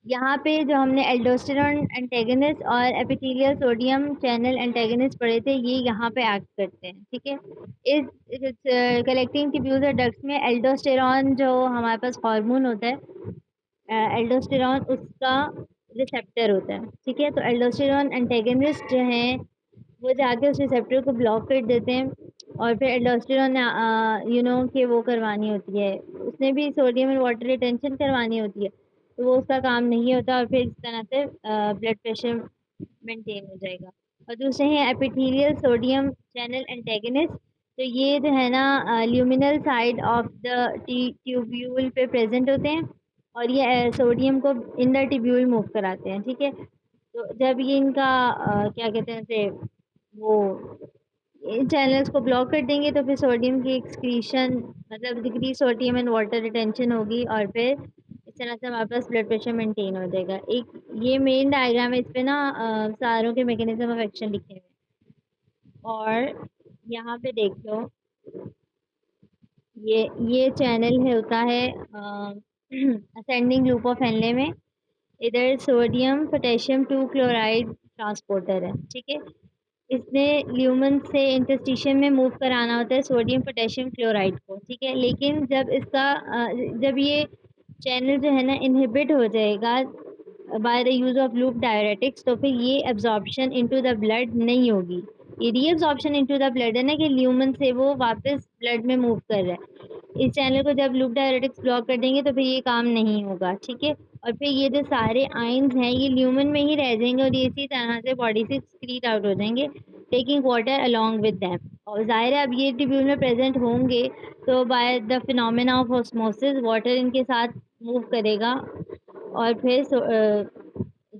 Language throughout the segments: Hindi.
यहाँ पे जो हमने एल्डोस्टेरॉन एंटेगनिस्ट और एपिथेलियल सोडियम चैनल एंटेगनिस्ट पढ़े थे, ये यहाँ पे एक्ट करते हैं, ठीक है। इस कलेक्टिंग ट्यूब्यूल्स और डक्ट्स में एल्डोस्टेरॉन जो हमारे पास हार्मोन होता है, एल्डोस्टेरॉन उसका रिसेप्टर होता है, ठीक है। तो एल्डोस्टेरॉन एंटेगनिस्ट जो हैं वो जाके उस रिसेप्टर को ब्लॉक कर देते हैं, और फिर एल्डोस्टेरॉन कि वो करवानी होती है, उसने भी सोडियम एंड वाटर रिटेंशन करवानी होती है, तो वो उसका काम नहीं होता, और फिर इस तरह से ब्लड प्रेशर मेंटेन हो जाएगा। और दूसरे हैं एपिथेलियल सोडियम चैनल एंटेगनिस्ट। तो ये जो है ना luminal side of the tubule पे प्रेजेंट होते हैं, और ये सोडियम को इन द ट्यूब्यूल मूव कराते हैं, ठीक है। तो जब ये इनका क्या कहते हैं से वो इन चैनल्स को ब्लॉक कर देंगे, तो फिर सोडियम की एक्सक्रीशन, मतलब decrease sodium and water retention होगी, और फिर इस तरह से हमारे पास ब्लड प्रेशर मेंटेन हो जाएगा। एक ये मेन डायग्राम है, इस पे ना सारों के मैकेनिज्म ऑफ एक्शन लिखे हुए हैं। और यहाँ पे देख लो, ये चैनल है होता है असेंडिंग लूप ऑफ हेनले में। इधर sodium potassium two chloride transporter है, ठीक है। इसने ल्यूमन से इंटरस्टिशियम में मूव कराना होता है सोडियम पोटेशियम क्लोराइड को, ठीक है। लेकिन जब ये चैनल जो है ना इनहिबिट हो जाएगा by the use of loop diuretics, तो फिर ये एब्जॉर्प्शन इनटू द ब्लड नहीं होगी। ये रीअब्जॉर्प्शन इनटू द ब्लड है ना, कि ल्यूमन से वो वापस ब्लड में मूव कर रहा है। इस चैनल को जब लूप डायरेटिक्स ब्लॉक कर देंगे तो फिर ये काम नहीं होगा, ठीक है। और फिर ये जो सारे आयंस हैं ये ल्यूमन में ही रह जाएंगे, और ये इसी तरह से बॉडी से एक्सक्रीट आउट हो जाएंगे, taking water along with them. और ज़ाहिर है अब ये ट्यूब्यूल में प्रेजेंट होंगे, तो by the phenomena of osmosis water इनके साथ मूव करेगा, और फिर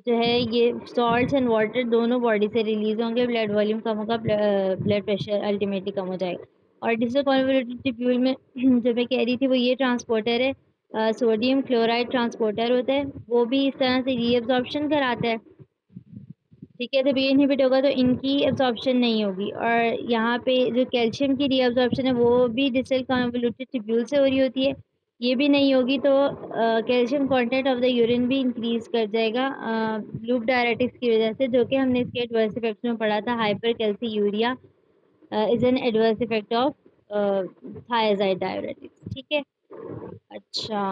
जो है ये सॉल्ट्स एंड वाटर दोनों बॉडी से रिलीज होंगे, ब्लड वॉल्यूम कम होगा, ब्लड प्रेशर अल्टीमेटली कम हो जाएगा। और डिस्टल कॉन्वोल्यूटेड ट्यूब्यूल में जो मैं कह रही थी वो ये ट्रांसपोर्टर है, सोडियम क्लोराइड ट्रांसपोर्टर होता है, वो भी इस तरह से रीअब्जॉर्प्शन कराता है, ठीक है। जब ये इनहिबिट होगा तो इनकी एब्जॉर्प्शन नहीं होगी, और यहाँ पे जो कैल्शियम की रीअब्जॉर्प्शन है वो भी डिस्टल कन्वोल्यूटेड ट्यूब्यूल से हो रही होती है, ये भी नहीं होगी, तो calcium content of the urine भी इंक्रीज कर जाएगा लूप डायरेटिक्स की वजह से, जो कि हमने इसके एडवर्स इफेक्ट्स में पढ़ा था। Hypercalciuria is an adverse effect of thiazide diuretics, ठीक है। अच्छा,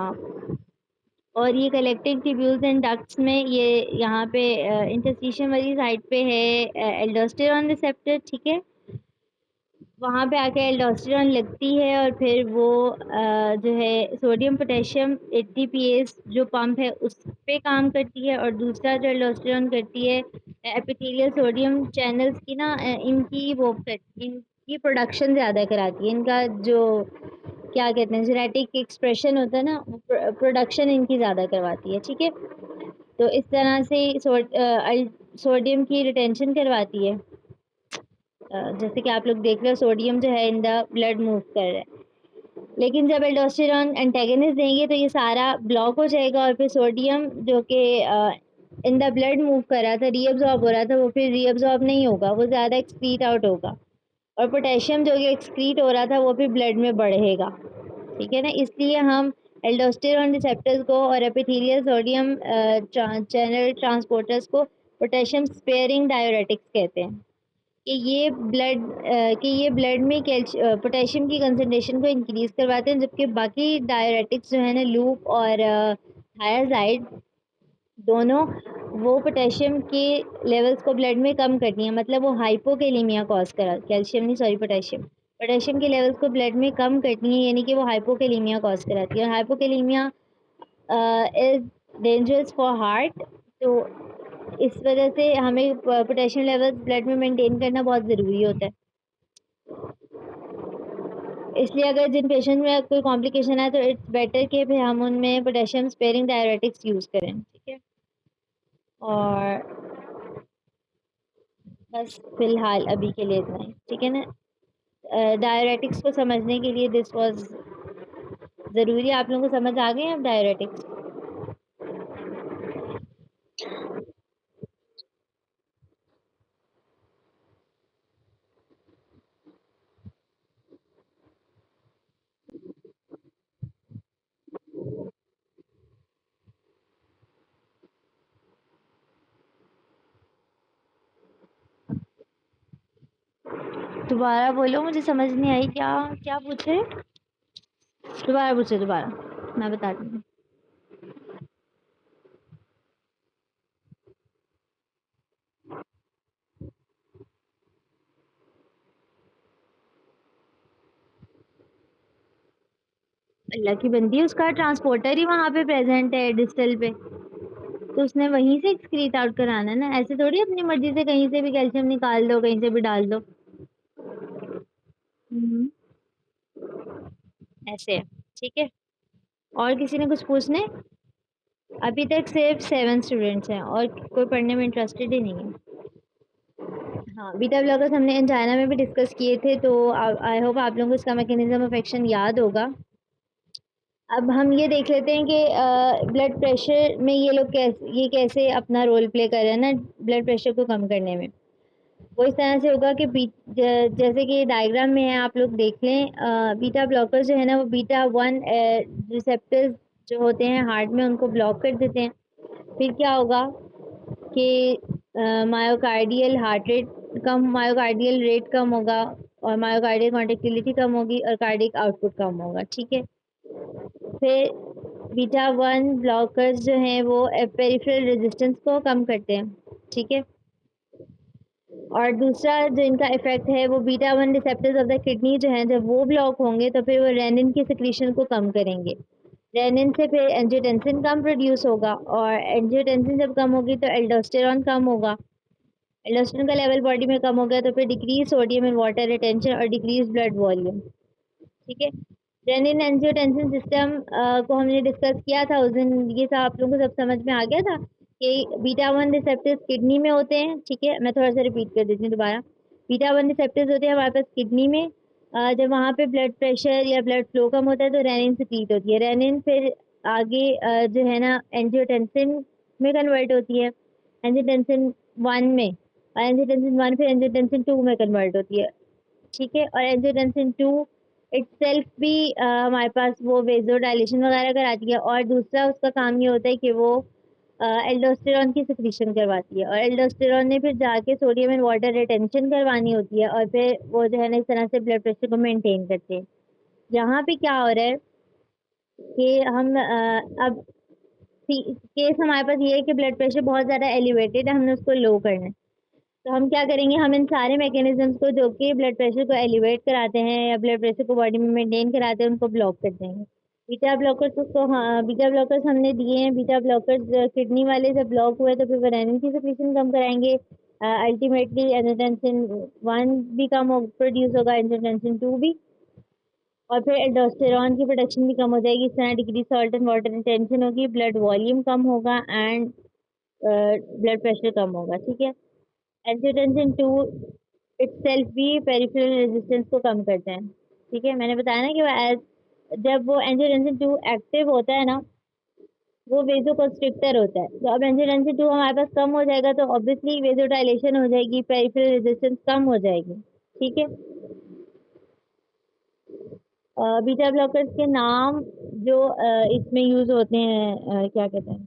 और ये कलेक्टिंग ट्यूब्यूल्स एंड डक्ट्स में ये यहाँ पे इंटरस्टिशियम वाली साइड पे है एल्डोस्टेरॉन रिसेप्टर, ठीक है। वहाँ पे आके एल्डोस्टेरॉन लगती है, और फिर वो जो है सोडियम पोटेशियम एटीपीएस जो पंप है उस पे काम करती है, और दूसरा जो एल्डोस्टेरॉन करती है एपिथेलियल सोडियम चैनल्स की ना इनकी प्रोडक्शन ज़्यादा कराती है, इनका जो क्या कहते हैं जेनेटिक एक्सप्रेशन होता है ना, प्रोडक्शन इनकी ज़्यादा करवाती है, ठीक है। तो इस तरह से सोडियम की रिटेंशन करवाती है, जैसे कि आप लोग देख रहे हो सोडियम जो है इन द ब्लड मूव कर रहा है। लेकिन जब एल्डोस्टेरॉन एंटेगनिस्ट देंगे तो ये सारा ब्लॉक हो जाएगा, और फिर सोडियम जो कि इन द ब्लड मूव कर रहा था, रीअब्जॉर्ब हो रहा था, वो फिर रीअब्जॉर्ब नहीं होगा, वो ज़्यादा एक्सक्रीट आउट होगा, और पोटेशियम जो कि एक्सक्रीट हो रहा था वो फिर ब्लड में बढ़ेगा, ठीक है ना। इसलिए हम एल्डोस्टेरॉन रिसेप्टर्स को और एपिथेलियल सोडियम चैनल ट्रांसपोर्टर्स को पोटेशियम स्पेयरिंग डायरेटिक्स कहते हैं, कि ये ब्लड में पोटेशियम की कंसंट्रेशन को इंक्रीज करवाते हैं, जबकि बाकी डायरेटिक्स जो है ना लूप और थायाजाइड दोनों, वो पोटेशियम के लेवल्स को ब्लड में कम करती हैं, मतलब वो हाइपोकेलेमिया कॉज करा कैल्शियम नहीं सॉरी पोटेशियम पोटेशियम के लेवल्स को ब्लड में कम करती हैं, यानी कि वो हाइपोकेलेमिया कॉज कराती है। और hypokalaemia is dangerous for heart, तो इस वजह से हमें पोटेशियम लेवल्स ब्लड में मेंटेन करना बहुत ज़रूरी होता है। इसलिए अगर जिन पेशेंट में कोई कॉम्प्लिकेशन है तो इट्स बेटर कि फिर हम उनमें पोटेशियम स्पेयरिंग डायरेटिक्स यूज़ करें, ठीक है। और बस फिलहाल अभी के लिए इतना ही, ठीक है ना। डायरेटिक्स को समझने के लिए दिस वाज ज़रूरी। आप लोगों को समझ आ गए अब डायरेटिक्स? दोबारा बोलो, मुझे समझ नहीं आई। क्या क्या पूछे? दोबारा पूछे, दोबारा मैं बताती हूँ। अल्लाह की बंदी, उसका ट्रांसपोर्टर ही वहां पे प्रेजेंट है डिस्टल पे, तो उसने वहीं से एक्सक्रीट आउट कराना है ना। ऐसे थोड़ी अपनी मर्जी से कहीं से भी कैल्शियम निकाल दो, कहीं से भी डाल दो। हम्म, ऐसे है। ठीक है। और किसी ने कुछ पूछने? अभी तक सिर्फ 7 स्टूडेंट्स हैं और कोई पढ़ने में इंटरेस्टेड ही नहीं है। हाँ, बीटा ब्लॉकर्स हमने एंजाइना में भी डिस्कस किए थे, तो आई होप आप लोगों को इसका मैकेनिज्म ऑफ एक्शन याद होगा। अब हम ये देख लेते हैं कि ब्लड प्रेशर में ये कैसे अपना रोल प्ले कर रहे हैं ना, ब्लड प्रेशर को कम करने में। वो इस तरह से होगा कि जैसे कि डायग्राम में है, आप लोग देख लें। बीटा ब्लॉकर जो है ना, वो बीटा वन रिसेप्टर्स जो होते हैं हार्ट में, उनको ब्लॉक कर देते हैं। फिर क्या होगा कि मायोकार्डियल हार्ट रेट कम, मायोकार्डियल रेट कम होगा, और मायोकार्डियल कॉन्ट्रेक्टिलिटी कम होगी, और कार्डिक आउटपुट कम होगा। ठीक है। फिर बीटा वन ब्लॉकर्स जो हैं वो पेरिफेरल रेजिस्टेंस को कम करते हैं। ठीक है। और दूसरा जो इनका इफेक्ट है, वो beta one receptors of the kidney जो हैं, जब वो ब्लॉक होंगे तो फिर वो रेनिन की सिक्रीशन को कम करेंगे। रेनिन से फिर एंजियोटेंसिन कम प्रोड्यूस होगा, और एंजियोटेंसिन जब कम होगी तो एल्डोस्टेरॉन कम होगा। एल्डोस्टेरॉन का लेवल बॉडी में कम हो गया तो फिर decrease sodium in water retention और डिक्रीज ब्लड वॉल्यूम। ठीक है। रेनिन एंजियोटेंसिन सिस्टम को हमने डिस्कस किया था उस दिन। ये सब आप लोगों को सब समझ में आ गया था कि बीटा वन रिसेप्टर्स किडनी में होते हैं। ठीक है, मैं थोड़ा सा रिपीट कर देती हूँ दोबारा। बीटा वन रिसेप्टर्स होते हैं हमारे पास किडनी में। जब वहाँ पे ब्लड प्रेशर या ब्लड फ्लो कम होता है तो रेनिन सिक्रीट होती है। रेनिन फिर आगे जो है ना एंजियोटेंसिन में कन्वर्ट होती है, एंजियोटेंसिन वन में, और एंजियोटेंसिन वन फिर एंजियोटेंसिन टू में कन्वर्ट होती है। ठीक है। और एंजियोटेंसिन टू इटसेल्फ भी हमारे पास वो वेजो डायलेशन वगैरह कराती है, और दूसरा उसका काम ये होता है कि वो एल्डोस्टेरॉन की सिक्रीशन करवाती है, और एल्डोस्टेरॉन ने फिर जाके सोडियम एंड वाटर रिटेंशन करवानी होती है, और फिर वो जो है ना इस तरह से ब्लड प्रेशर को मेंटेन करते हैं। यहाँ पे क्या हो रहा है कि हम अब केस हमारे पास ये है कि ब्लड प्रेशर बहुत ज़्यादा एलिवेटेड है, हमने उसको लो करना है। तो हम क्या करेंगे, हम इन सारे मैकेनिज्म्स को जो कि ब्लड प्रेशर को एलिवेट कराते हैं या ब्लड प्रेशर को बॉडी में मेंटेन कराते हैं, उनको ब्लॉक कर देंगे। बीटा ब्लॉकर्स उसको, हाँ, बीटा ब्लॉकर्स हमने दिए हैं। बीटा ब्लॉकर्स किडनी वाले जब ब्लॉक हुए तो फिर वो रेनिन की सिक्रीशन कम कराएंगे। अल्टीमेटली एंजियोटेंसिन वन भी कम प्रोड्यूस होगा, एंजियोटेंसिन टू भी, और फिर एल्डोस्टेरॉन की प्रोडक्शन भी कम हो जाएगी। इस तरह decrease salt and water retention होगी, ब्लड वॉल्यूम कम होगा, एंड ब्लड प्रेशर कम होगा। ठीक है। एंजियोटेंसिन टू इटसेल्फ भी पेरिफेरल रेजिस्टेंस को कम करते हैं। ठीक है। मैंने बताया ना कि जब वो एंजियोटेंसिन टू एक्टिव होता है ना, वो वेजो कंस्ट्रिक्टर होता है। तो अब एंजियोटेंसिन टू हमारे पास कम हो जाएगा तो ऑब्वियसली वेजो डायलेशन हो जाएगी, पेरिफेरल रेजिस्टेंस कम हो जाएगी। ठीक है। बीटा ब्लॉकर्स के नाम जो इसमें यूज होते हैं, क्या कहते हैं,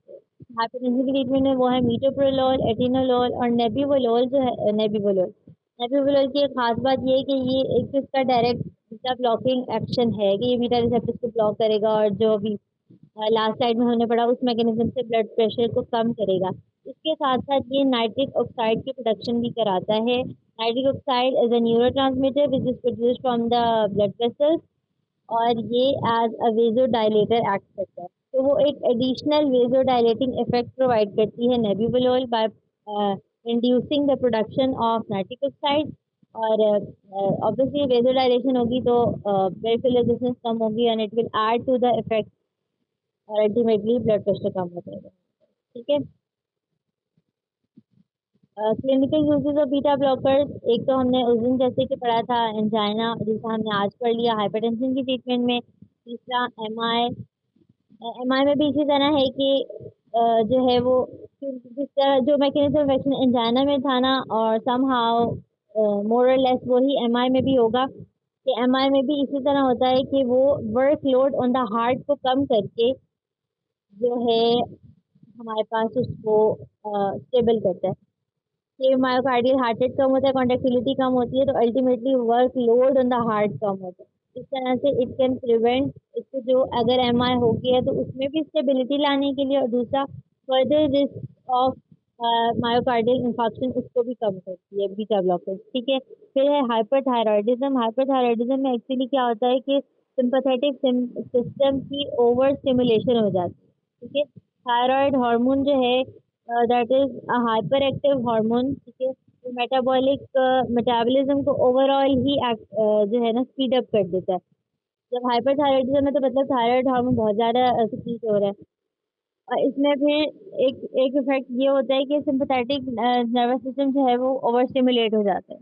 हाइपरटेंशन की ट्रीटमेंट में, वो है मीटोप्रोलोल, एटिनोलोल और नेबिवोलोल। जो है नेबिवोलोल, नेबिवोलोल की एक खास बात ये है कि ये एक तो इसका डायरेक्ट बीटा ब्लॉकिंग एक्शन है कि ये बीटा रिसेप्टर्स को ब्लॉक करेगा, और जो अभी लास्ट स्लाइड में हमने पढ़ा उस मैकेनिज्म से ब्लड प्रेशर को कम करेगा। इसके साथ साथ ये नाइट्रिक ऑक्साइड की प्रोडक्शन भी कराता है। Nitric oxide is a neurotransmitter which is produced from the blood vessels, और ये as a vasodilator act करता है। तो वो एक additional vasodilating effect provide करती है nebivolol by inducing the production of nitric oxide. और ऑब्वियसली वेजो डायलेशन होगी तो पेरिफेरल रेजिस्टेंस कम होगी, and it will add to the effect, और अल्टीमेटली ब्लड प्रेशर कम हो जाएगा। ठीक है। Clinical uses of beta blockers, एक तो हमने उस दिन जैसे कि पढ़ा था एंजाइना, दूसरा हमने आज पढ़ लिया हाइपरटेंशन की ट्रीटमेंट में, तीसरा एमआई। एमआई में भी इसी तरह है कि जो है वो जिस तरह जो मैकेनिज्म ऑफ एक्शन एंजाइना में था ना, और सम हाउ मोर और लेस वही एमआई में भी होगा। कि एमआई में भी इसी तरह होता है कि वो वर्कलोड ऑन द हार्ट को कम करके जो है हमारे पास उसको स्टेबल करता है। कि मायोकार्डियल हार्ट रेट कम होता है, कॉन्ट्रेक्टिलिटी कम होती है, तो ultimately workload on the heart कम होता है। इस तरह से इट कैन प्रिवेंट इसको, जो अगर एमआई हो गया है तो उसमें भी स्टेबिलिटी लाने के लिए, और दूसरा further risk of myocardial infarction उसको भी कम करती है बीटा ब्लॉकर्स, ठीक है। फिर है हाइपरथायरॉयडिज्म। हाइपरथायरॉयडिज्म में एक्चुअली क्या होता है कि सिंपैथेटिक सिस्टम की ओवर स्टिमुलेशन हो जाती है, ठीक है। थायराइड हार्मोन जो है, that is a hyper active hormone, ठीक है। तो मेटाबॉलिक मेटाबॉलिज्म को ओवरऑल ही जो है ना स्पीड अप कर देता है। जब हाइपरथायरॉयडिज्म है तो मतलब थायराइड हार्मोन बहुत ज़्यादा सिक्रीट हो रहा है। और इसमें फिर एक एक इफेक्ट ये होता है कि सिंपैथेटिक नर्वस सिस्टम जो है वो ओवर स्टिमुलेट हो जाता है।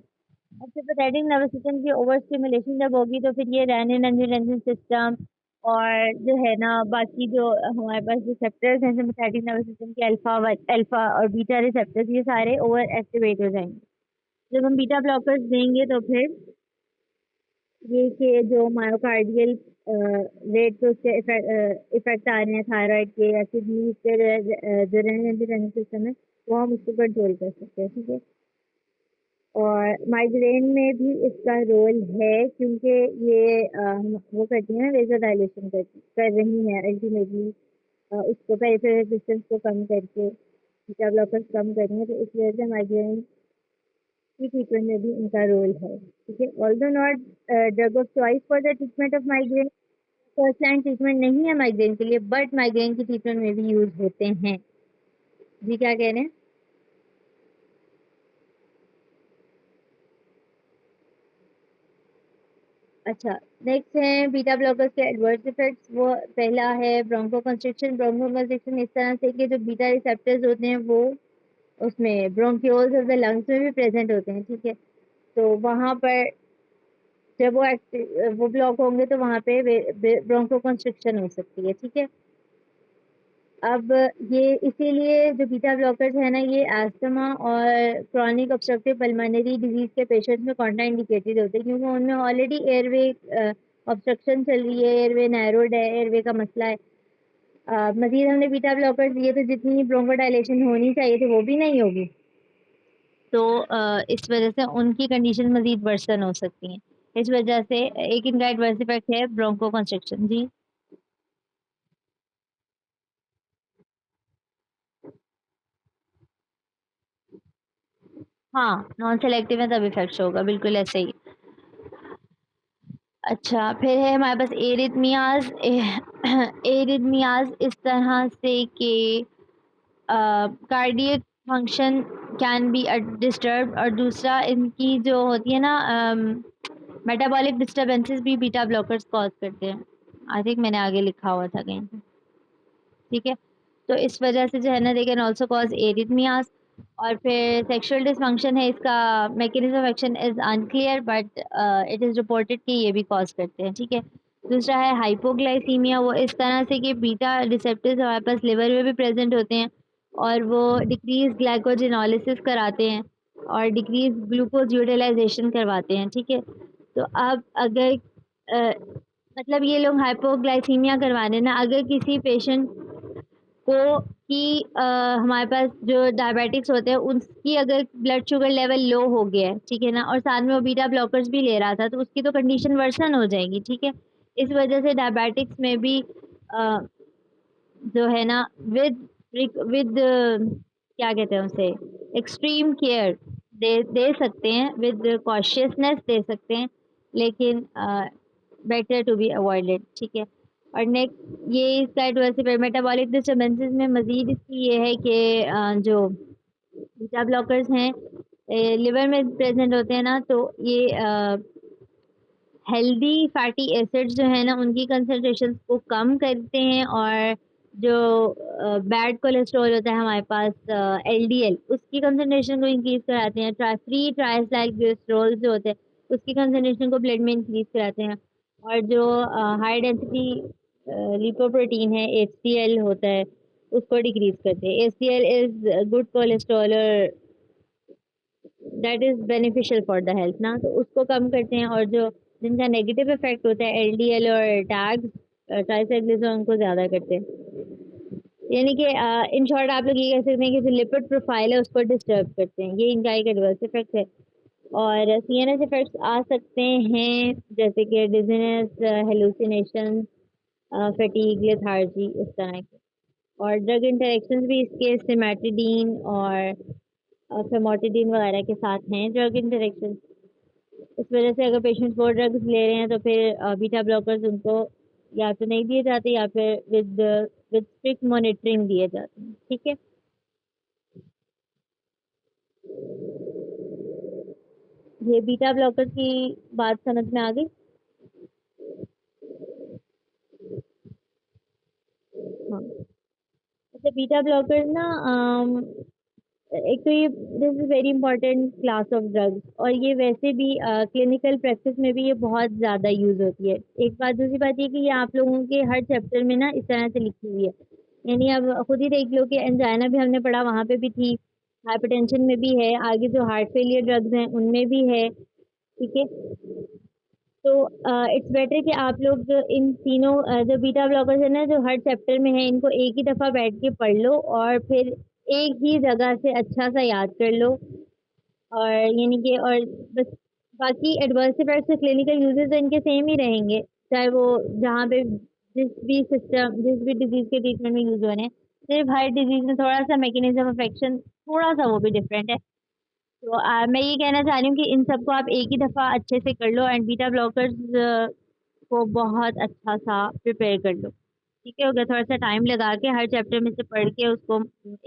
अब सिंपैथेटिक नर्वस सिस्टम की ओवर स्टिमुलेशन जब होगी तो फिर ये रेनिन एंजियोटेंसिन सिस्टम और जो है ना बाकी जो हमारे पास रिसेप्टर्स हैं सिंपैथेटिक नर्वस सिस्टम के, अल्फा और बीटा रिसेप्टर्स, ये सारे ओवर एक्टिवेट हो जाएंगे। जब हम बीटा ब्लॉकर्स देंगे तो फिर ये कि जो मायोकार्डियल रेट पे उसके इफेक्ट आ रहे हैं थायराइड के या किडनी के, जो रेनिन सिस्टम है, वो हम उसको कंट्रोल कर सकते हैं, ठीक है। और माइग्रेन में भी इसका रोल है क्योंकि ये वो करती है ना, वेजो डायलेशन कर रही है अल्टीमेटली, उसको पेरिफेरल रेजिस्टेंस को कम करके बीटा ब्लॉकर्स कम कर रही है, तो इस वजह से माइग्रेन की ट्रीटमेंट में भी इनका रोल है, ठीक है। Although not drug of choice for the treatment of migraine, first line treatment नहीं है माइग्रेन के लिए, बट माइग्रेन की ट्रीटमेंट में भी यूज होते हैं। जी क्या कह रहे हैं? अच्छा, नेक्स्ट है बीटा ब्लॉकर्स के एडवर्स इफेक्ट्स। वो पहला है ब्रोंको कंस्ट्रिक्शन। ब्रोंको कंस्ट्रिक्शन इस तरह से कि जो बीटा रिसेप्टर्स होते हैं वो उसमें ब्रोंक्यूल्स ऑफ द लंग्स में भी प्रेजेंट होते हैं, ठीक है। तो वहां पर जब वो ब्लॉक होंगे तो वहां पे ब्रोंको कंस्ट्रिक्शन हो सकती है, ठीक है। अब ये इसीलिए जो बीटा ब्लॉकर्स है ना, ये अस्थमा और क्रॉनिक ऑब्स्ट्रक्टिव पल्मोनरी डिजीज के पेशेंट्स में कॉन्ट्रा इंडिकेटेड होते हैं, क्योंकि उनमें ऑलरेडी एयरवे ऑब्स्ट्रक्शन चल रही है, एयरवे नैरोड है, एयरवे का मसला है। मजीद हमने बीटा ब्लॉकर्स दिए तो जितनी ब्रोंकोडायलेशन होनी चाहिए थी वो भी नहीं होगी, तो इस वजह से उनकी कंडीशन मजीद वर्सन हो सकती है। इस वजह से एक इनका एडवर्स इफेक्ट है ब्रोंको कंस्ट्रिक्शन। जी हाँ, नॉन सेलेक्टिव है तब इफेक्ट होगा, बिल्कुल ऐसे ही। अच्छा, फिर है हमारे पास एरिथमियाज। एरिथमियाज इस तरह से कि cardiac function can be disturb, और दूसरा इनकी जो होती है ना मेटाबॉलिक डिस्टर्बेंसेस भी बीटा ब्लॉकर्स कॉज करते हैं। आई थिंक मैंने आगे लिखा हुआ था कहीं पे, ठीक है। तो इस वजह से जो है ना, they can also cause arrhythmias. और फिर सेक्सुअल डिसफंक्शन है, इसका mechanism of action is unclear, but it is reported कि ये भी कॉज करते हैं, ठीक है। दूसरा है हाइपोग्लाइसीमिया। वो इस तरह से कि बीटा रिसेप्टर्स हमारे पास लिवर में भी प्रेजेंट होते हैं और वो डिक्रीज ग्लाइकोजिनोलिसिस कराते हैं और डिक्रीज ग्लूकोज यूटिलाइजेशन करवाते हैं, ठीक है। तो अब अगर अ, मतलब ये लोग हाइपोग्लाइसीमिया करवा रहे हैं ना, अगर किसी पेशेंट को कि हमारे पास जो डायबिटिक्स होते हैं उसकी अगर ब्लड शुगर लेवल लो हो गया है, ठीक है ना, और साथ में वो बीटा ब्लॉकर्स भी ले रहा था, तो उसकी तो कंडीशन वर्सन हो जाएगी, ठीक है। इस वजह से डायबिटिक्स में भी अ, जो है ना विद क्या कहते हैं उसे, एक्सट्रीम केयर दे सकते हैं, विद कॉशियसनेस दे सकते हैं, लेकिन बेटर टू बी अवॉइडेड, ठीक है। और नेक्स्ट ये इसका एडवर्स मेटाबॉलिक डिस्टर्बेंसेस में मजीद इसकी ये है कि जो बीटा ब्लॉकर्स हैं लिवर में प्रेजेंट होते हैं ना, तो ये हेल्दी फैटी एसिड्स जो है ना उनकी कंसंट्रेशन को कम करते हैं, और जो बैड कोलेस्ट्रॉल होता है हमारे पास एलडीएल, उसकी कंसंट्रेशन को इंक्रीज कराते हैं। फ्री ट्राइसलाइग्लिसरॉल जो होते हैं उसकी कंसंट्रेशन को ब्लड में इंक्रीज कराते हैं। और जो हाई डेंसिटी लिपोप्रोटीन है, एचडीएल होता है, उसको डिक्रीज करते हैं। एचडीएल इज गुड कोलेस्ट्रॉल और that is beneficial for the health ना, तो उसको कम करते हैं। और जो जिनका नेगेटिव इफेक्ट होता है एलडीएल और टैग्स ट्राइसाइक्लिज्म, उनको ज़्यादा करते हैं। यानी कि इन शॉर्ट आप लोग ये कह सकते हैं कि जो लिपिड प्रोफाइल है उसको डिस्टर्ब करते हैं, ये इनका एक एडवर्स इफेक्ट है। और सीएनएस इफेक्ट्स आ सकते हैं जैसे कि डिजीनेस, हेलुसिनेशन, फटीग, लेथार्जी, इस तरह के। और ड्रग इंटरेक्शंस भी इसके सिमेटिडीन और फेमोटिडीन वगैरह के साथ हैं ड्रग इंटरेक्शन। इस वजह से अगर पेशेंट्स वो ड्रग्स ले रहे हैं तो फिर बीटा ब्लॉकर्स उनको या तो नहीं दिए जाते या फिर विद विद स्ट्रिक्ट मॉनिटरिंग दिए जाते हैं। ठीक है, ये बीटा ब्लॉकर की बात समझ में आ गई। हाँ, अच्छा बीटा ब्लॉकर ना एक तो ये this is very important class of drugs, और ये वैसे भी क्लिनिकल प्रैक्टिस में भी ये बहुत ज़्यादा यूज होती है। एक बात, दूसरी बात ये कि ये आप लोगों के हर चैप्टर में ना इस तरह से लिखी हुई है। यानी अब खुद ही देख लो कि एंजाइना भी हमने पढ़ा, वहाँ पे भी थी, हाइपरटेंशन में भी है, आगे जो हार्ट फेलियर ड्रग्स हैं उनमें भी है। ठीक है, तो इट्स बेटर कि आप लोग इन तीनों जो बीटा ब्लॉकर्स है ना जो हर चैप्टर में है, इनको एक ही दफ़ा बैठ के पढ़ लो और फिर एक ही जगह से अच्छा सा याद कर लो। और यानी कि और बस बाकी एडवर्स इफेक्ट्स और क्लिनिकल यूजेस तो इनके सेम ही रहेंगे, चाहे वो जहाँ पे जिस भी डिजीज के ट्रीटमेंट में यूज हो रहे हैं। सिर्फ हर डिजीज में थोड़ा सा मैकेनिज्म ऑफ एक्शन थोड़ा सा वो भी डिफरेंट है। तो मैं ये कहना चाह रही हूँ कि इन सबको आप एक ही दफ़ा अच्छे से कर लो, एंड बीटा ब्लॉकर्स को बहुत अच्छा सा प्रिपेयर कर लो। ठीक है, अगर थोड़ा सा टाइम लगा के हर चैप्टर में से पढ़ के उसको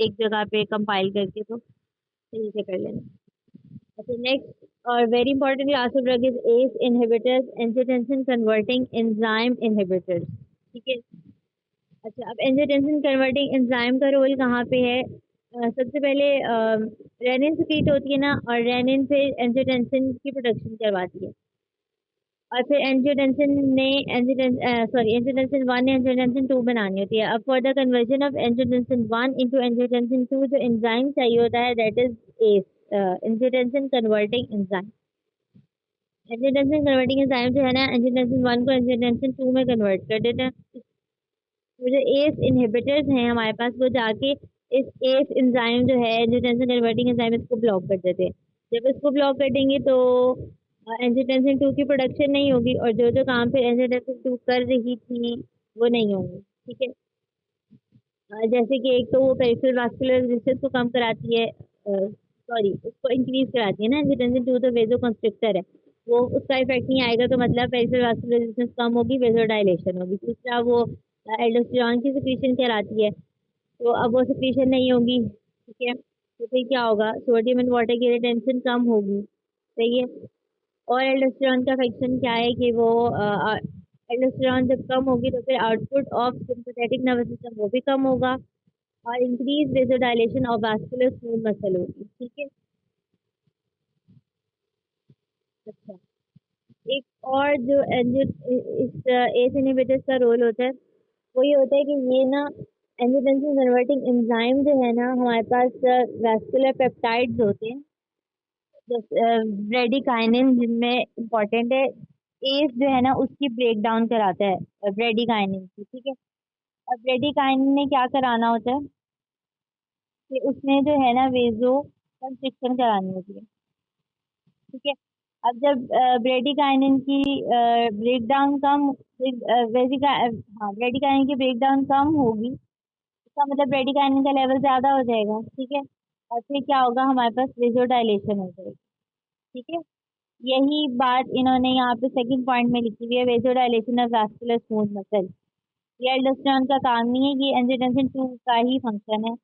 एक जगह पे कंपाइल करके तो सही से कर लेना। अच्छा, नेक्स्ट और very important class of drug is S inhibitors, angiotensin converting enzyme inhibitors. ठीक है, अच्छा अब एंजियोटेंसिन कन्वर्टिंग एंजाइम का रोल कहाँ पे है? सबसे पहले रेनिन सिक्रीट होती है ना, और रेनिन फिर एंजियोटेंसिन की प्रोडक्शन करवाती है, और फिर एंजियोटेंसिन ने एंजियोटेंसिन 1 ने एंजियोटेंसिन 2 बनानी होती है। अब for the conversion of angiotensin 1 into angiotensin 2 जो एंजाइम चाहिए होता है that is S, angiotensin converting enzyme. Angiotensin converting enzyme जो है ना एंजियोटेंसिन 1 को एंजियोटेंसिन 2 में कन्वर्ट कर देता है। वो जो एस इनहिबिटर्स हैं हमारे पास, वो जाके इस एस एंजाइम जो है एंजियोटेंसिन कन्वर्टिंग एंजाइम, इसको ब्लॉक कर देते हैं। जब इसको ब्लॉक कर देंगे तो एंजियोटेंसिन 2 की प्रोडक्शन नहीं होगी, और जो जो काम फिर एंजियोटेंसिन 2 कर रही थी वो नहीं होंगे। ठीक है, जैसे कि एक तो वो पेरिफेरल वास्कुलर रेजिस्टेंस को कम कराती है, सॉरी उसको इंक्रीज कराती है ना, एंजियोटेंसिन 2 तो वेजो कंस्ट्रिक्टर है, वो उसका इफेक्ट नहीं आएगा, तो मतलब पेरिफेरल वास्कुलर रेजिस्टेंस कम होगी, वेजो डायलेशन होगी। दूसरा वो एल्डोस्टेरॉन की सिक्रीशन कराती है, तो अब वो सिक्रीशन नहीं होगी। ठीक है, तो फिर क्या होगा, सोडियम एंड वाटर की रिटेंशन कम होगी। सही है, और एल्डोस्टेरॉन का फंक्शन क्या है कि वो एल्डोस्टेरॉन जब कम होगी तो फिर output of sympathetic nervous system वो भी कम होगा, और increase vasodilation of vascular smooth muscle होगी। ठीक है, अच्छा एक और जो इस एस इनहिबिटर्स का रोल होता है वो ये होता है कि ये ना एंजियोटेंसिन कन्वर्टिंग एंजाइम जो है ना हमारे पास वास्कुलर पेप्टाइड्स होते हैं, ब्रेडिकाइनिन जिनमें इम्पोर्टेंट है, एस जो है ना उसकी ब्रेक डाउन कराता है ब्रेडिकाइनिन की। ठीक है, अब ब्रेडिकाइनिन ने क्या कराना होता है कि उसने जो है ना वेजो कंस्ट्रिक्शन करानी होती है। ठीक है, अब जब ब्रेडिकाइनिन की ब्रेकडाउन कम वेजिका हाँ ब्रेडिकाइनिन की ब्रेकडाउन कम होगी, इसका मतलब ब्रेडिकाइनिन का लेवल ज़्यादा हो जाएगा। ठीक है, और फिर क्या होगा, हमारे पास वेजोडाइलेशन हो जाएगी। ठीक है, यही बात इन्होंने यहाँ पे सेकंड पॉइंट में लिखी हुई है, vasodilation of vascular smooth muscle. ये एल्डोस्टेरॉन का काम नहीं है, ये एंजियोटेंसिन 2 का ही फंक्शन है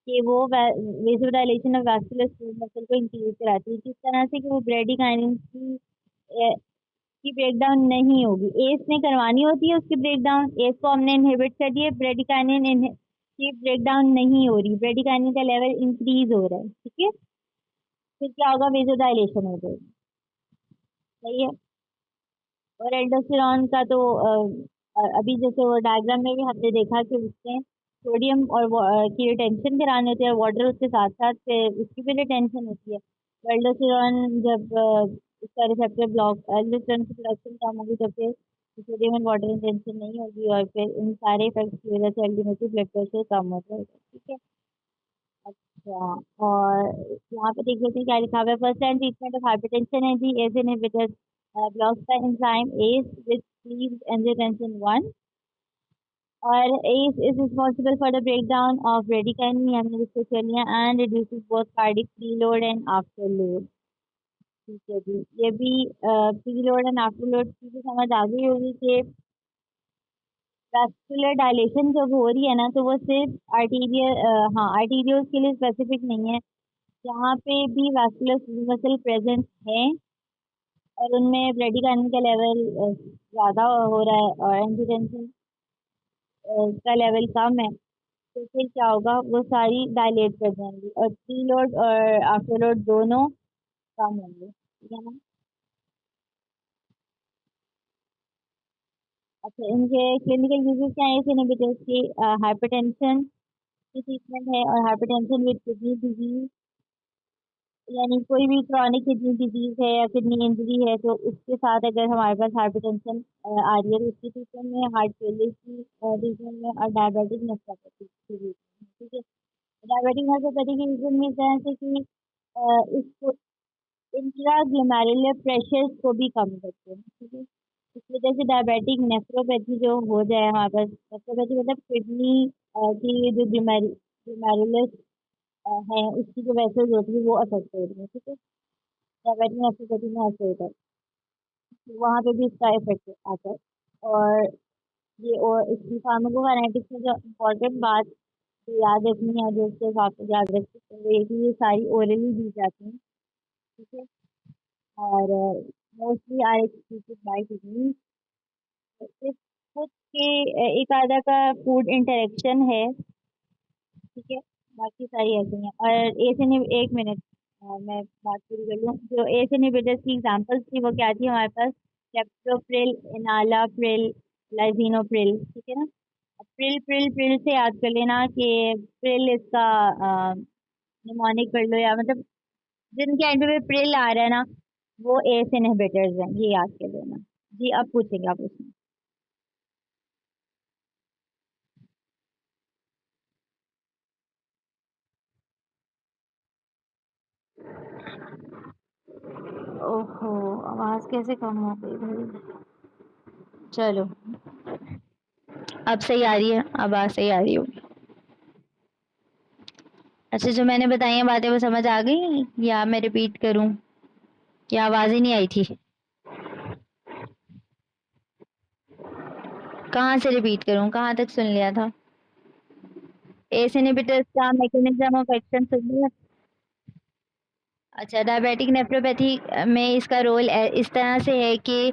कि वो vasodilation of vascular smooth muscle को इंक्रीज कराती है, किस तरह से कि वो ब्रेडिकाइनिन की ब्रेकडाउन नहीं होगी, एस ने करवानी होती है उसकी ब्रेकडाउन, एस को हमने इनहिबिट कर दिया, ब्रेडिकाइनिन की ब्रेकडाउन नहीं हो रही, ब्रेडिकाइनिन का लेवल इंक्रीज हो रहा है। ठीक है, फिर क्या होगा, वेसोडाइलेशन हो जाएगी। सही है, और एल्डोस्टेरॉन का तो अभी जैसे वो डायग्राम में भी हमने देखा कि उसमें सोडियम और की रिटेंशन करानी होती है, वाटर उसके साथ साथ फिर उसकी भी रिटेंशन होती है। तो एल्डोस्टेरॉन जब उसका रिसेप्टर ब्लॉक, एल्डोस्टेरॉन की प्रोडक्शन कम होगी तो फिर सोडियम एंड वाटर रिटेंशन नहीं होगी और फिर इन सारे इफेक्ट्स की वजह से अल्टीमेटली ब्लड प्रेशर कम हो जाएगा, ठीक है। अच्छा, और यहाँ पे देख लेते हैं क्या लिखा हुआ है। First line treatment of hypertension है जी, ACE inhibitors blocks the enzyme ACE which leaves angiotensin 1, और ACE is responsible for the breakdown of bradykinin aminocysteria and reduces both cardiac preload and afterload। ठीक है जी, ये भी प्रीलोड एंड आफ्टरलोड की भी समझ आ गई होगी कि वैस्कुलर डायलेशन जब हो रही है ना, तो वो सिर्फ आर्टीरियल, हाँ आर्टीरियोज के लिए स्पेसिफिक नहीं है। जहाँ पे भी वैस्कुलर मसल प्रेजेंट है और उनमें ब्रेडिकाइन का लेवल ज़्यादा हो रहा है और एंजियोटेंसिन का लेवल कम है, तो फिर क्या होगा, वो सारी डायलेट कर जाएंगी और प्री लोड और आफ्टर लोड दोनों कम होंगे, ठीक है ना। अच्छा, इनके क्लिनिकल यूजेस क्या है इस इनहिबिटर्स की? हाइपरटेंशन की ट्रीटमेंट है, और हाइपरटेंशन विद किडनी डिजीज, यानी कोई भी क्रॉनिक किडनी डिजीज है या किडनी इंजरी है, तो उसके साथ अगर हमारे पास हाइपरटेंशन आ रही है तो उसकी ट्रीटमेंट में, हार्ट फेलियर की ट्रीटमेंट में, और डायबिटिक नेफ्रोपैथी की ट्रीटमेंट में, ठीक है। डायबिटिक नेफ्रोपैथी की ट्रीटमेंट में इस तरह से कि इसको इंट्राग्लोमेरुलर प्रेशर्स को भी कम करते हैं, ठीक है। इस वजह से डायबिटिक नेफ्रोपैथी जो हो जाए हमारे पास, नेफ्रोपैथी मतलब किडनी की जो ग्लोमेरुलस है, उसकी जो वेसल्स होती है वो अफेक्ट हो रही है, ठीक है। डायबिटिक नेफ्रोपैथी में ऐसे होता है, तो वहाँ पे भी इसका इफेक्ट आता है। और ये, और इसकी फार्माकोकाइनेटिक्स में जो इम्पोर्टेंट बात जो याद रखनी है, जो उसके हिसाब से याद रखते हैं, वो ये कि ये सारी ओरली दी जाती हैं, ठीक है। और mostly are excreted by kidney. सिर्फ खुद के एक आधा का फूड इंटरेक्शन है, ठीक है। बाकी सारी ऐसी हैं। और एस एक मिनट, मैं बात पूरी कर लूँ। जो एस इनहिबिटर्स की एग्जांपल्स थी वो क्या थी हमारे पास? कैप्टोप्रिल, एनालाप्रिल, लाइसिनोप्रिल, ठीक है ना। अब प्रिल प्रिल प्रिल से याद कर लेना कि प्रिल इसका निमोनिक कर लो, या मतलब जिनके एंड में प्रिल आ रहा है ना, वो एस इनहिबिटर्स हैं, ये याद कर लेना। जी, अब पूछेंगे आप उसमें। ओहो, आवाज कैसे कम हो गई भाई। चलो, अब सही आ रही है, आवाज सही आ रही होगी। अच्छा, जो मैंने बताई हैं बातें वो समझ आ गई, या मैं रिपीट करूं? या आवाज ही नहीं आई थी? कहाँ से रिपीट करूं, कहाँ तक सुन लिया था? एस इनहिबिटर्स का मैकेनिज्म ऑफ एक्शन सुन लिया? अच्छा, डायबिटिक नेफ्रोपैथी में इसका रोल इस तरह से है कि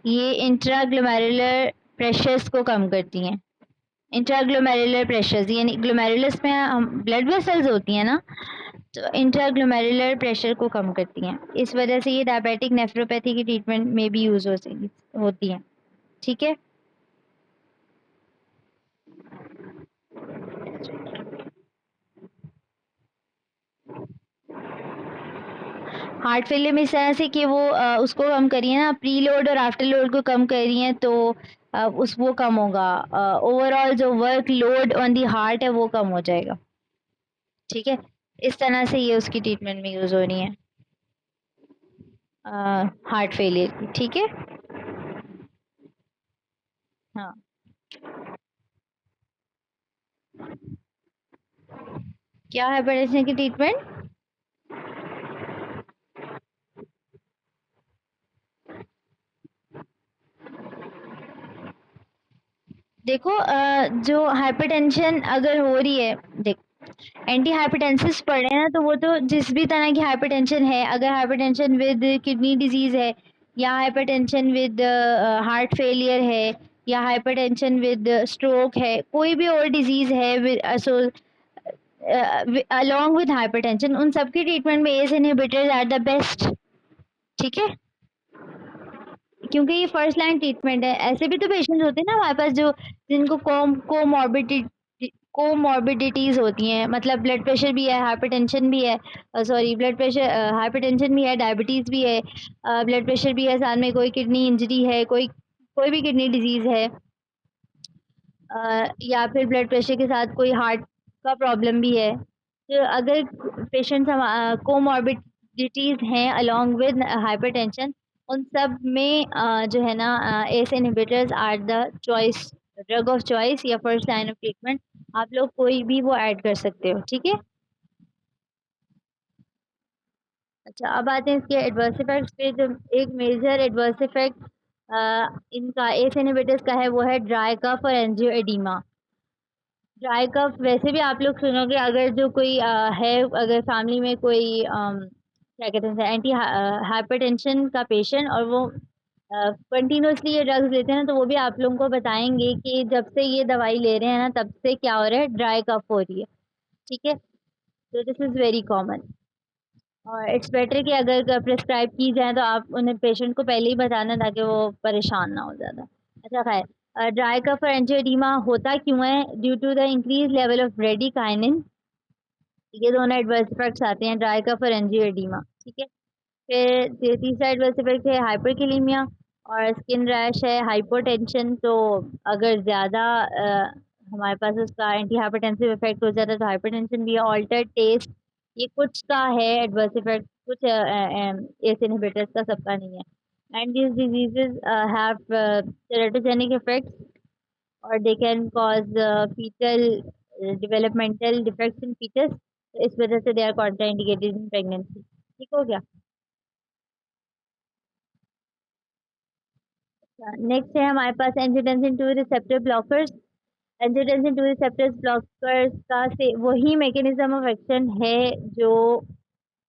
ये इंट्राग्लोमेरुलर प्रेशर्स को कम करती हैं। इंट्राग्लोमेरुलर प्रेशर्स यानी ग्लोमेरुलस में हम ब्लड वेसल्स होती हैं ना, तो इंट्राग्लोमेरुलर प्रेशर को कम करती हैं। इस वजह से ये डायबिटिक नेफ्रोपैथी की ट्रीटमेंट में भी यूज होती हैं, ठीक है। हार्ट फेलियर में इस तरह से कि वो उसको कम करिए ना, प्री लोड और आफ्टर लोड को कम करिए, तो उस वो कम होगा। ओवरऑल जो work load on the heart है वो कम हो जाएगा, ठीक है। इस तरह से ये उसकी ट्रीटमेंट में यूज हो रही है हार्ट फेलियर की, ठीक है। हाँ, क्या है हाइपरटेंशन की ट्रीटमेंट? देखो, जो हाइपरटेंशन अगर हो रही है, देख, एंटी हाइपरटेंसिव्स पढ़े हैं ना, तो वो तो जिस भी तरह की हाइपरटेंशन है, अगर हाइपरटेंशन विद किडनी डिजीज है, या हाइपरटेंशन विद हार्ट फेलियर है, या हाइपरटेंशन विद स्ट्रोक है, कोई भी और डिजीज है with so along with hypertension, उन सब की ट्रीटमेंट में ACE inhibitors are the best, ठीक है। क्योंकि ये फर्स्ट लाइन ट्रीटमेंट है। ऐसे भी तो पेशेंट्स होते हैं ना हमारे पास जो जिनको कोमॉर्बिडिटीज होती हैं, मतलब ब्लड प्रेशर भी है, हाइपरटेंशन भी है, सॉरी ब्लड प्रेशर, हाइपरटेंशन भी है, डायबिटीज भी है, ब्लड प्रेशर भी है, साथ में कोई किडनी इंजरी है, कोई कोई भी किडनी डिजीज़ है, या फिर ब्लड प्रेशर के साथ कोई हार्ट का प्रॉब्लम भी है, तो अगर पेशेंट्स कोमॉर्बिडिटीज़ हैं अलोंग विद हाइपरटेंशन, उन सब में जो है ना ACE inhibitors are the choice, drug of choice या फर्स्ट लाइन ऑफ ट्रीटमेंट। आप लोग कोई भी वो ऐड कर सकते हो, ठीक है। अच्छा, अब आते हैं इसके एडवर्स इफेक्ट्स पे। जो एक मेजर एडवर्स इफेक्ट इनका एस इनहिबिटर्स का है वो है ड्राई कफ और एंजियोएडिमा। ड्राई कफ वैसे भी आप लोग सुनोगे, अगर जो कोई है, अगर फैमिली में कोई क्या कहते हैं एंटी हाइपरटेंशन का पेशेंट और वो कंटिन्यूअसली ये ड्रग्स लेते हैं ना, तो वो भी आप लोगों को बताएंगे कि जब से ये दवाई ले रहे हैं ना तब से क्या हो रहा है, ड्राई कफ हो रही है, ठीक है। तो दिस इज़ वेरी कॉमन और इट्स बेटर कि अगर प्रिस्क्राइब की जाए तो आप उन्हें पेशेंट को पहले ही बताना ताकि वो परेशान ना हो ज़्यादा। अच्छा खैर, ड्राई कफ और एंजियोडीमा होता क्यों है? Due to the increase level of bradykinin. ये दोनों एडवर्स इफेक्ट्स आते हैं, ड्राई कफ और एंजियोडीमा, ठीक है। फिर तीसरा एडवर्स इफेक्ट है हाइपरकेलेमिया और स्किन रैश है, हाइपोटेंशन। तो अगर ज़्यादा हमारे पास उसका एंटी हाइपरटेंसिव इफेक्ट हो जाता है तो हाइपरटेंशन भी है। ऑल्टर्ड टेस्ट, ये कुछ का है एडवर्स इफेक्ट, कुछ एस इनहिबिटर्स का, सबका नहीं है। And this diseases have teratogenic effects और they can cause fetal developmental defects in fetus. तो इस वजह से they are contraindicated in pregnancy. ठीक हो गया। नेक्स्ट है हमारे पास angiotensin 2 receptor blockers. Angiotensin 2 receptors blockers का से वही मैकेनिज्म ऑफ एक्शन है जो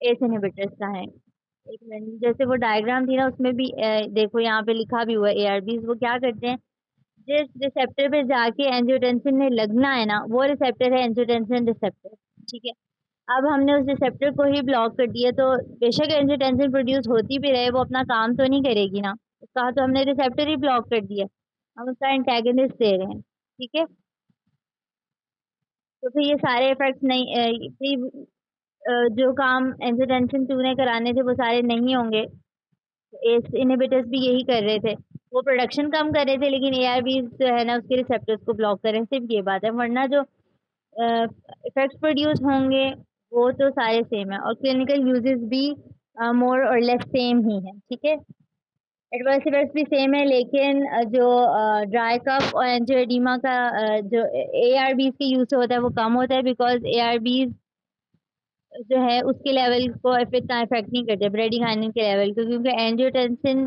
एस इनहिबिटर्स का है। एक मिनट, जैसे वो डायग्राम थी ना उसमें भी देखो यहाँ पे लिखा भी हुआ है एआरबीज। वो क्या करते हैं, जिस रिसेप्टर पे जाके एंजियोटेंसिन ने लगना है ना वो रिसेप्टर है एंजियोटेंसिन रिसेप्टर, ठीक है। अब हमने उस रिसेप्टर को ही ब्लॉक कर दिया तो बेशक एंजियोटेंसिन प्रोड्यूस होती भी रहे, वो अपना काम तो नहीं करेगी ना, उसका तो हमने रिसेप्टर ही ब्लॉक कर दिया, हम उसका एंटेगनिस्ट दे रहे हैं, ठीक है। तो फिर ये सारे इफेक्ट्स नहीं फिर जो काम एंजियोटेंसिन 2 ने कराने थे वो सारे नहीं होंगे। एस इनहिबिटर्स भी यही कर रहे थे, वो प्रोडक्शन कम कर रहे थे लेकिन एआरबी जो है ना उसके रिसेप्टर्स को ब्लॉक कर रहे हैं, सिर्फ ये बात है। वरना जो इफेक्ट्स प्रोड्यूस होंगे वो तो सारे सेम है और क्लिनिकल यूजेस भी मोर और लेस सेम ही है, ठीक है। एडवर्स इफेक्ट्स भी सेम है लेकिन जो ड्राई कफ और एंजियोएडिमा का जो एआरबीज के यूज से होता है वो कम होता है, बिकॉज एआरबीज जो है उसके लेवल को इतना इफेक्ट नहीं करते ब्रेडिकाइनिन के लेवल को, क्योंकि एंजियोटेंसिन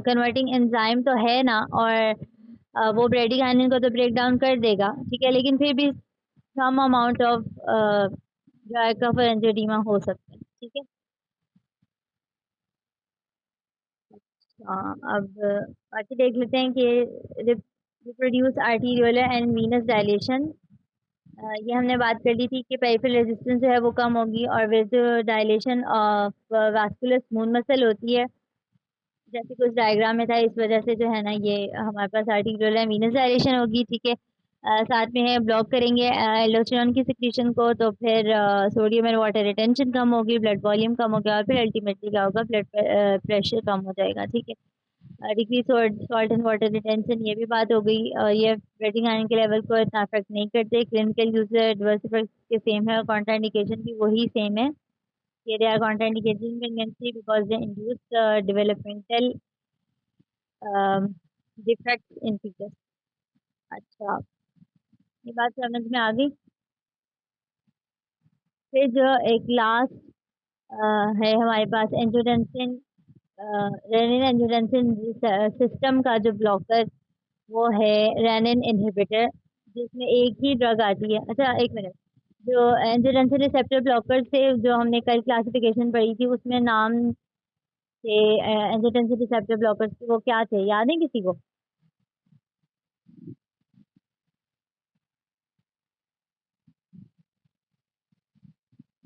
कन्वर्टिंग एंजाइम तो है ना, और वो ब्रेडिकाइनिन को तो ब्रेक डाउन कर देगा, ठीक है। लेकिन फिर भी some amount of dry cough और एंजियोडीमा हो सकता है, ठीक है। अब बाकी देख लेते हैं कि रिप्रोड्यूस आर्टीरियोलर एंड वीनस डायलेशन। ये हमने बात कर ली थी कि पेरिफेरल रेजिस्टेंस जो है वो कम होगी और vasodilation of vascular smooth muscle होती है, जैसे कुछ डायग्राम में था। इस वजह से जो है ना ये हमारे पास आर्टिकुलर वीनस डायलेशन होगी, ठीक है। साथ में है ब्लॉक करेंगे एल्डोस्टेरोन की सिक्रीशन को, तो फिर सोडियम एंड वाटर रिटेंशन कम होगी, ब्लड वॉल्यूम कम हो गया और फिर अल्टीमेटली क्या होगा, ब्लड प्रेशर कम हो जाएगा, ठीक है। Decrease salt and water retention, ये भी बात हो गई। ये ब्लडिंग आयरन के लेवल को इतना अफेक्ट नहीं करते। क्लिनिकल यूजर एडवर्स इफेक्ट के सेम है और कॉन्ट्राइंडिकेशन भी वही सेम है। ये they are contraindicated in pregnancy because they induce developmental defects in fetus। अच्छा, ये बात समझ में आ गई। फिर जो एक लास्ट है हमारे पास एंजियोटेंसिन, रेनिन एंजियोटेंसिन सिस्टम का जो ब्लॉकर वो है रेनिन इनहिबिटर, जिसमें एक ही ड्रग आती है। अच्छा एक मिनट, जो एंजियोटेंसिन रिसेप्टर ब्लॉकर से जो हमने कल क्लासिफिकेशन पढ़ी थी उसमें नाम थे एंजियोटेंसिन रिसेप्टर ब्लॉकर्स, वो क्या थे, याद है किसी को?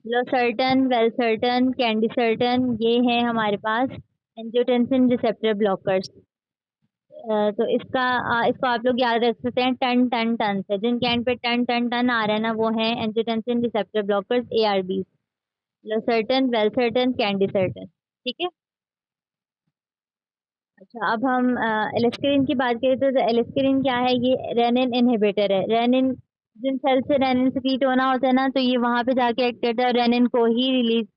लोसर्टन, वेलसर्टन, कैंडिसर्टन, ये हैं हमारे पास एंजियोटेंसिन रिसेप्टर ब्लॉकर्स। तो इसको आप लोग याद रख सकते हैं टन टन टन से, जिनके एंड पे टन टन टन आ रहा है ना वो है एंजियोटेंसिन रिसेप्टर ब्लॉकर्स, एआरबी। लोसर्टन, वेलसर्टन, कैंडिसर्टन, ठीक है। अच्छा, अब हम एलिस्करिन की बात करें तो एलिस्करिन क्या है? ये रेनिन इनहिबिटर है। रेनिन, जिन सेल से रेनिन सिक्रीट होना होता है ना, तो ये वहां पे जाके एक्ट करता है, रेनिन को ही रिलीज,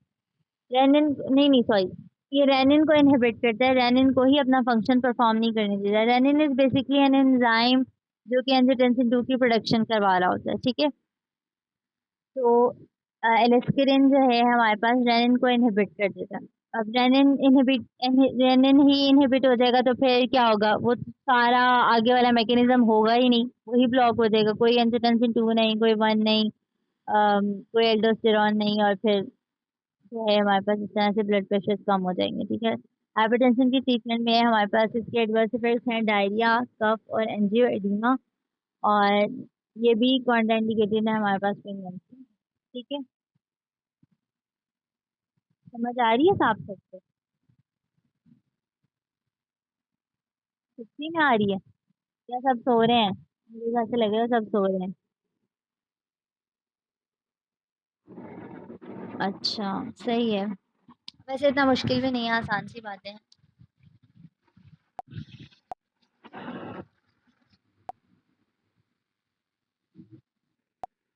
रेनिन नहीं नहीं सॉरी, ये रेनिन को इनहिबिट करता है, रेनिन को ही अपना फंक्शन परफॉर्म नहीं करने देता। Renin is basically an enzyme जो कि एंजियोटेंसिन 2 की प्रोडक्शन करवा रहा होता है, ठीक है। तो एलिस्करिन जो है हमारे पास रेनिन को इनहिबिट कर देता है। अब रेनिन ही इनहिबिट हो जाएगा तो फिर क्या होगा? वो सारा आगे वाला मैकेनिज्म होगा ही नहीं, वही ब्लॉक हो जाएगा। कोई एंजियोटेंसिन 2 नहीं, कोई 1 नहीं, कोई एल्डोस्टेरॉन नहीं, और फिर जो है हमारे पास इस तरह से ब्लड प्रेशर कम हो जाएंगे, ठीक है। हाइपरटेंशन की ट्रीटमेंट में हमारे पास इसके एडवर्स इफेक्ट्स हैं डायरिया, कफ और एंजियो एडिमा, और ये भी कॉन्ट्राइंडिकेटेड है हमारे पास प्रेगनेंसी, ठीक है। समझ आ रही है साफ सबको? कितनी में आ रही है? क्या सब सो रहे हैं? मुझे ऐसे लग रहा है सब सो रहे हैं। अच्छा, सही है। वैसे इतना मुश्किल भी नहीं है, आसान सी बातें हैं।